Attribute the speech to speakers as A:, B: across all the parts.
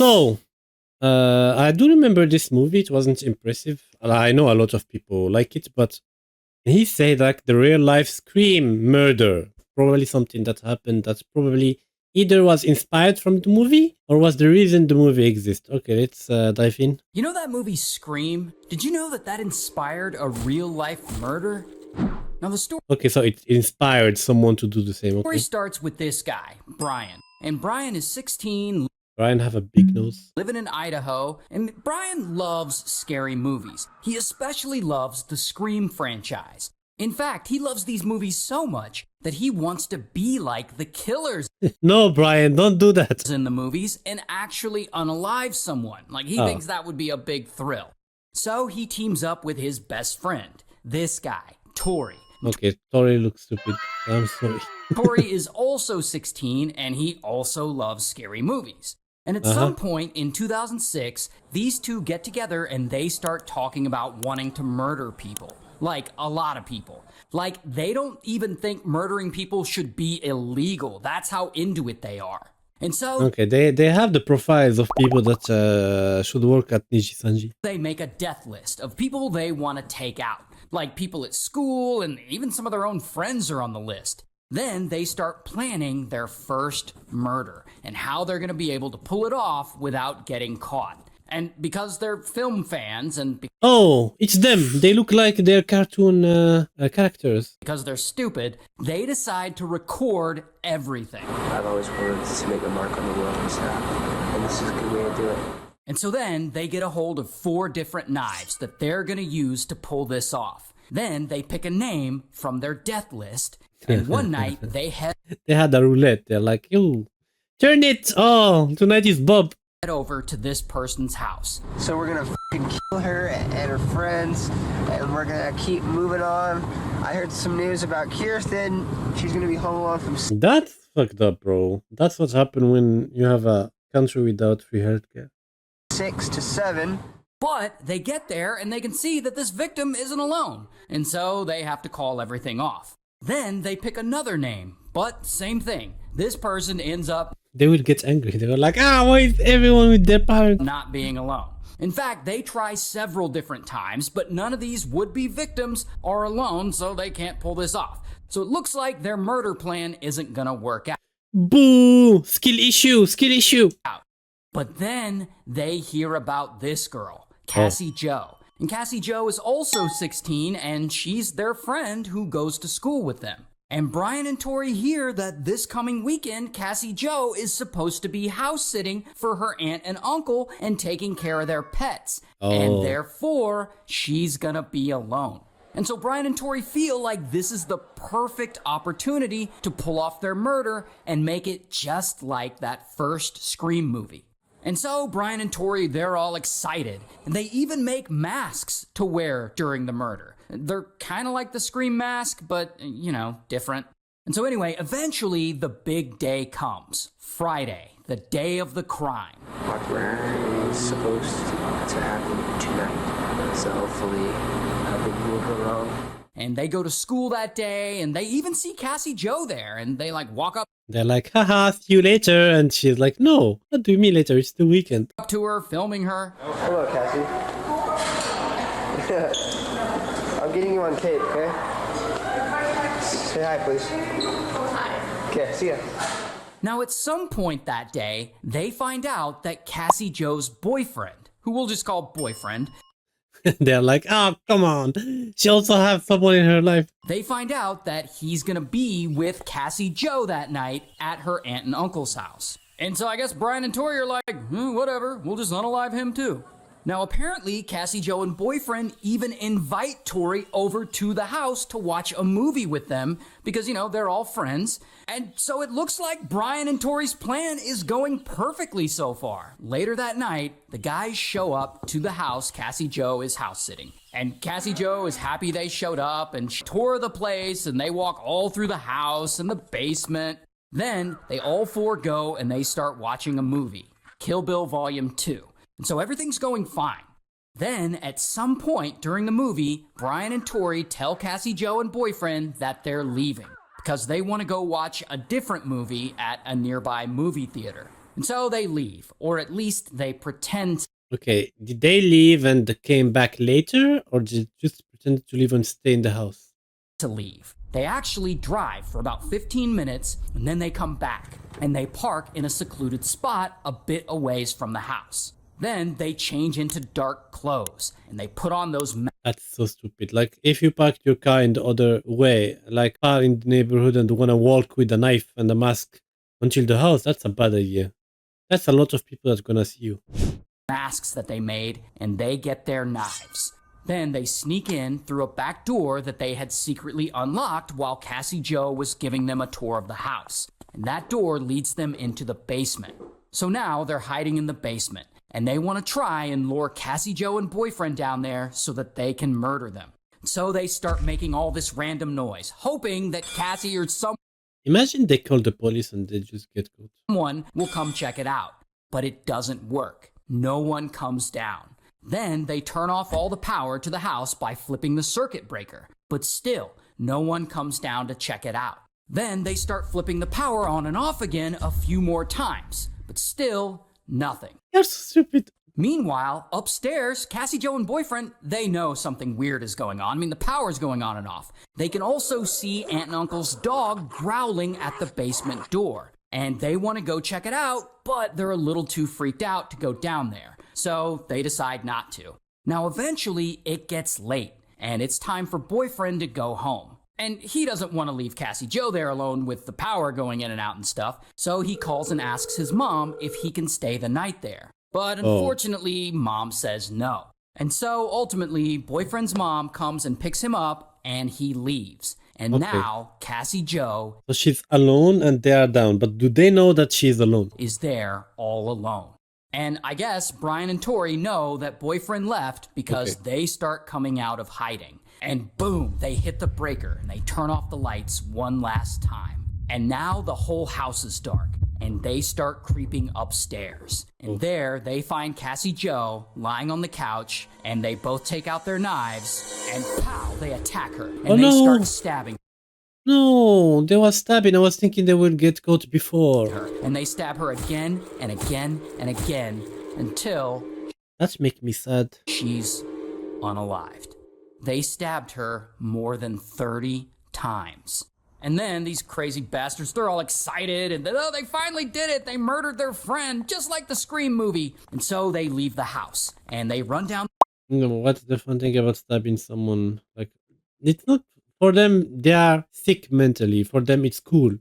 A: So, I do remember this movie. It wasn't impressive. I know a lot of people like it, but he said like the real life Scream murder, probably something that happened that's probably either was inspired from the movie or was the reason the movie exists. Okay, let's dive in.
B: You know that movie Scream? Did you know that that inspired a real life murder? Now the story
A: Okay, so it inspired someone to do the same. Okay,
B: starts with this guy, Brian. And Brian is 16,
A: Brian have a big nose.
B: living in Idaho, and Brian loves scary movies. He especially loves the Scream franchise. In fact, he loves these movies so much that he wants to be like the killers
A: No, Brian, don't do that.
B: in the movies and actually unalive someone. Like, he thinks that would be a big thrill. So he teams up with his best friend, this guy, Tori.
A: Okay, Tori looks stupid. I'm sorry.
B: Tori is also 16 and he also loves scary movies. And at some point in 2006, these two get together and they start talking about wanting to murder people. Like, a lot of people. Like, they don't even think murdering people should be illegal. That's how into it they are. And so
A: Okay, they have the profiles of people that should work at Niji Sanji.
B: they make a death list of people they want to take out. Like people at school, and even some of their own friends are on the list. Then they start planning their first murder and how they're going to be able to pull it off without getting caught. And because they're film fans and
A: Oh, it's them. They look like they're cartoon characters.
B: because they're stupid, they decide to record everything.
C: I've always wanted to make a mark on the world and stuff, and this is a good way to do it.
B: And so then they get a hold of 4 different knives that they're going to use to pull this off. Then they pick a name from their death list, and one night they head
A: They had a roulette. They're like, yo, turn it. Oh, tonight is Bob.
B: over to this person's house.
C: So we're gonna f***ing kill her and her friends, and we're gonna keep moving on. I heard some news about Kirsten. She's gonna be home alone from
A: That's fucked up, bro. That's what happened when you have a country without free healthcare.
C: 6 to 7.
B: But they get there and they can see that this victim isn't alone, and so they have to call everything off. Then they pick another name, but same thing. This person ends up
A: They will get angry. They were like, why is everyone with their parents?
B: not being alone. In fact, they try several different times, but none of these would-be victims are alone, so they can't pull this off. So it looks like their murder plan isn't gonna work out.
A: Boo! Skill issue. Skill issue.
B: But then they hear about this girl, Cassie Joe. And Cassie Joe is also 16, and she's their friend who goes to school with them. And Brian and Tori hear that this coming weekend, Cassie Joe is supposed to be house sitting for her aunt and uncle and taking care of their pets. And therefore, she's gonna be alone. And so Brian and Tori feel like this is the perfect opportunity to pull off their murder and make it just like that first Scream movie. And so Brian and Tori, they're all excited, and they even make masks to wear during the murder. They're kind of like the Scream mask, but, you know, different. And so anyway, eventually the big day comes. Friday, the day of the crime.
C: My plan is supposed to happen tonight, so hopefully nothing will go wrong.
B: And they go to school that day, and they even see Cassie Joe there, and they like walk up
A: They're like, haha, see you later. And she's like, no, what do you mean later? It's the weekend.
B: to her, filming her.
C: Hello, Cassie. I'm getting you on tape, okay? Say hi, please. Hi. Okay, see ya.
B: Now, at some point that day, they find out that Cassie Joe's boyfriend, who we'll just call boyfriend,
A: They're like, oh, come on. She also has someone in her life.
B: they find out that he's gonna be with Cassie Joe that night at her aunt and uncle's house. And so I guess Brian and Tori are like, whatever, we'll just unalive him too. Now, apparently, Cassie Joe and boyfriend even invite Tori over to the house to watch a movie with them because, you know, they're all friends. And so it looks like Brian and Tori's plan is going perfectly so far. Later that night, the guys show up to the house Cassie Joe is house sitting. And Cassie Joe is happy they showed up and she tour the place, and they walk all through the house and the basement. Then they all 4 go and they start watching a movie, Kill Bill Volume 2. And so everything's going fine. Then, at some point during the movie, Brian and Tori tell Cassie Joe and boyfriend that they're leaving because they want to go watch a different movie at a nearby movie theater. And so they leave, or at least they pretend
A: Okay, did they leave and came back later, or did they just pretend to leave and stay in the house?
B: to leave. They actually drive for about 15 minutes, and then they come back, and they park in a secluded spot a bit a ways from the house. Then they change into dark clothes, and they put on those
A: That's so stupid. Like, if you parked your car in the other way, like car in the neighborhood and wanna walk with a knife and a mask until the house, that's a bad idea. That's a lot of people that's gonna see you.
B: masks that they made, and they get their knives. Then they sneak in through a back door that they had secretly unlocked while Cassie Joe was giving them a tour of the house. And that door leads them into the basement. So now they're hiding in the basement, and they want to try and lure Cassie Joe and boyfriend down there so that they can murder them. So they start making all this random noise, hoping that Cassie or
A: Imagine they call the police and they just get caught.
B: someone will come check it out. But it doesn't work. No one comes down. Then they turn off all the power to the house by flipping the circuit breaker. But still, no one comes down to check it out. Then they start flipping the power on and off again a few more times. But still, nothing.
A: You're so stupid.
B: Meanwhile, upstairs, Cassie Joe and boyfriend, they know something weird is going on. I mean, the power's going on and off. They can also see Aunt and Uncle's dog growling at the basement door. And they want to go check it out, but they're a little too freaked out to go down there. So they decide not to. Now, eventually, it gets late, and it's time for boyfriend to go home. And he doesn't want to leave Cassie Joe there alone with the power going in and out and stuff, so he calls and asks his mom if he can stay the night there. But unfortunately, Mom says no. And so ultimately, boyfriend's mom comes and picks him up, and he leaves. And now, Cassie Joe
A: So she's alone and they are down, but do they know that she's alone?
B: is there all alone. And I guess Brian and Tori know that boyfriend left because they start coming out of hiding. And boom, they hit the breaker and they turn off the lights one last time. And now the whole house is dark, and they start creeping upstairs. And there they find Cassie Joe lying on the couch, and they both take out their knives, and pow, they attack her, and they start stabbing
A: No, they were stabbing. I was thinking they would get caught before.
B: her. And they stab her again and again and again until
A: That makes me sad.
B: she's unalived. They stabbed her more than 30 times. And then these crazy bastards, they're all excited and oh, they finally did it. They murdered their friend, just like the Scream movie. And so they leave the house and they run down.
A: You know, what's the fun thing about stabbing someone? Like, it's not for them. They are sick mentally. For them, it's cool to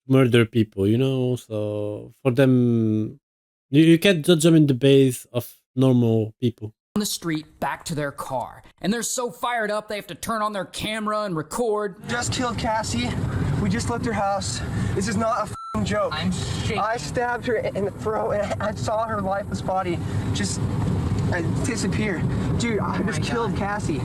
A: murder people. You know, so for them, you can't judge them in the base of normal people.
B: The street back to their car, and they're so fired up they have to turn on their camera and record.
C: Just killed Cassie. We just left her house. This is not a f***ing joke.
B: I'm shaking.
C: I stabbed her in the throat and I saw her lifeless body just disappear. Dude, I just killed Cassie.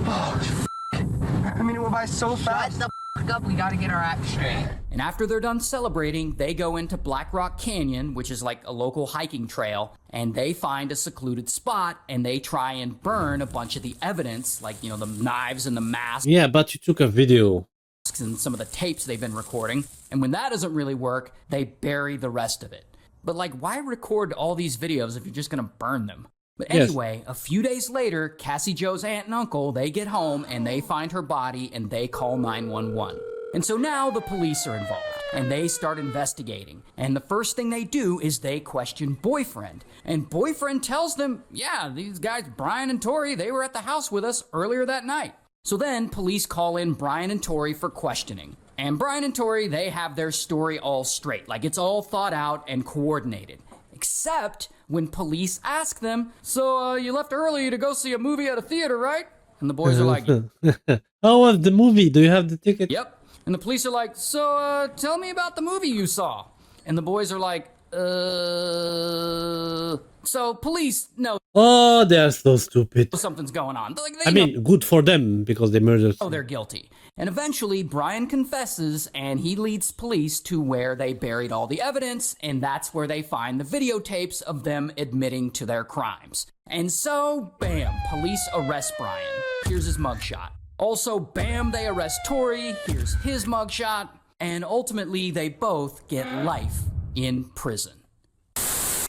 C: I mean, it went by so fast.
D: Shut the f*** up, we gotta get our act straight.
B: And after they're done celebrating, they go into Black Rock Canyon, which is like a local hiking trail, and they find a secluded spot and they try and burn a bunch of the evidence, like, you know, the knives and the masks
A: Yeah, but you took a video.
B: and some of the tapes they've been recording. And when that doesn't really work, they bury the rest of it. But like, why record all these videos if you're just gonna burn them? But
A: Yes.
B: anyway, a few days later, Cassie Joe's aunt and uncle, they get home and they find her body and they call 911. And so now the police are involved and they start investigating. And the first thing they do is they question boyfriend. And boyfriend tells them, yeah, these guys, Brian and Tori, they were at the house with us earlier that night. So then police call in Brian and Tori for questioning. And Brian and Tori, they have their story all straight. Like it's all thought out and coordinated. Except when police ask them, so you left early to go see a movie at a theater, right? And the boys are like,
A: How was the movie? Do you have the ticket?
B: yep. And the police are like, so tell me about the movie you saw. And the boys are like, So police know
A: Oh, they are so stupid.
B: something's going on. Like,
A: I mean, good for them because they murdered.
B: they're guilty. And eventually, Brian confesses and he leads police to where they buried all the evidence, and that's where they find the videotapes of them admitting to their crimes. And so, bam, police arrest Brian. Here's his mugshot. Also, bam, they arrest Tori. Here's his mugshot. And ultimately, they both get life in prison.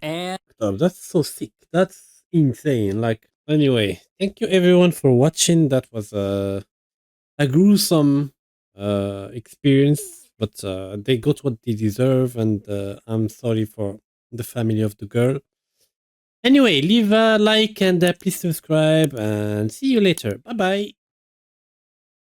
B: And
A: That's so sick. That's insane. Like, anyway, thank you everyone for watching. That was a gruesome experience, but they got what they deserve, and I'm sorry for the family of the girl. Anyway, leave a like and please subscribe, and see you later. Bye bye.